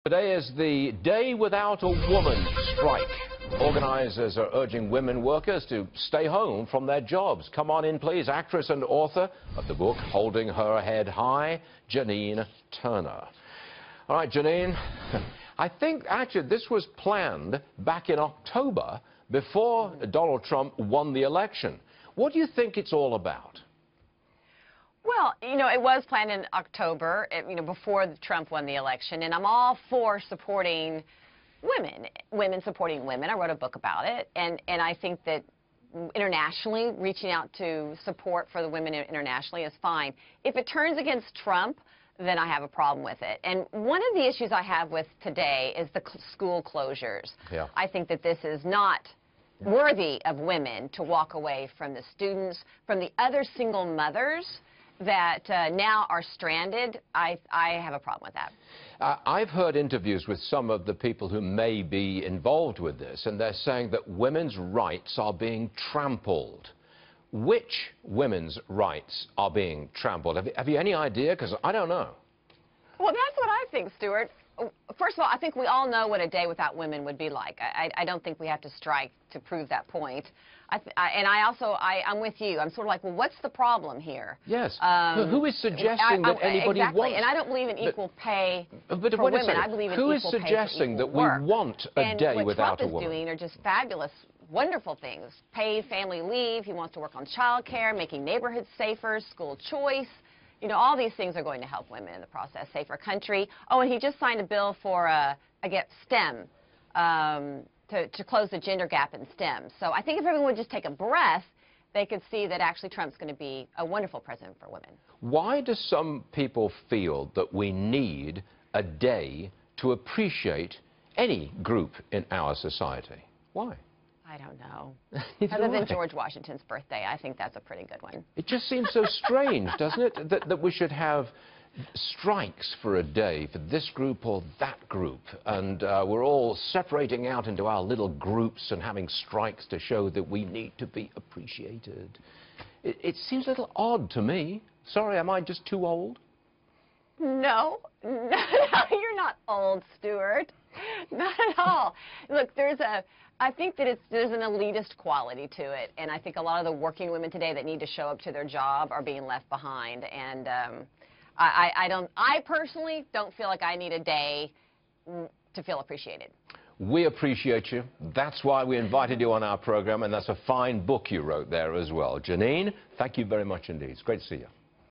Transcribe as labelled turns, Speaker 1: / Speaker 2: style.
Speaker 1: Today is the Day Without a Woman strike. Organizers are urging women workers to stay home from their jobs. Come on in, please. Actress and author of the book Holding Her Head High, Janine Turner. All right, Janine, I think actually this was planned back in October before Donald Trump won the election. What do you think it's all about?
Speaker 2: Well, it was planned in October, before Trump won the election, and I'm all for supporting women supporting women. I wrote a book about it, and I think that internationally, reaching out to support for the women internationally is fine. If it turns against Trump, then I have a problem with it. And one of the issues I have with today is the school closures.
Speaker 1: Yeah.
Speaker 2: I think that this is not worthy of women to walk away from the students, from the other single mothers that now are stranded. I have a problem with that.
Speaker 1: I've heard interviews with some of the people who may be involved with this, and they're saying that women's rights are being trampled. Which women's rights are being trampled? Have you any idea? Because I don't know.
Speaker 2: Well, that's what I think, Stuart. First of all, I think we all know what a day without women would be like. I don't think we have to strike to prove that point. I'm with you. I'm sort of like, well, what's the problem here?
Speaker 1: Yes. Who is suggesting that anybody
Speaker 2: exactly.
Speaker 1: wants...
Speaker 2: And I don't believe in equal pay for
Speaker 1: women.
Speaker 2: I believe in
Speaker 1: who
Speaker 2: equal
Speaker 1: is suggesting
Speaker 2: pay for equal
Speaker 1: that
Speaker 2: work.
Speaker 1: we want a day without a woman?
Speaker 2: And what Trump is doing are just fabulous, wonderful things. Paid family leave. He wants to work on child care, making neighborhoods safer, school choice. All these things are going to help women in the process, safer country. Oh, and he just signed a bill for, STEM, to close the gender gap in STEM. So I think if everyone would just take a breath, they could see that actually Trump's going to be a wonderful president for women. Why
Speaker 1: do some people feel that we need a day to appreciate any group in our society? Why?
Speaker 2: I don't know. Other than George Washington's birthday, I think that's a pretty good one.
Speaker 1: It just seems so strange, doesn't it, that we should have strikes for a day for this group or that group, and we're all separating out into our little groups and having strikes to show that we need to be appreciated. It seems a little odd to me. Sorry, am I just too old?
Speaker 2: No, you're not old, Stuart. Not at all. Look, I think that there's an elitist quality to it, and I think a lot of the working women today that need to show up to their job are being left behind. And I personally don't feel like I need a day to feel appreciated.
Speaker 1: We appreciate you. That's why we invited you on our program, and that's a fine book you wrote there as well. Janine, thank you very much indeed. It's great to see you.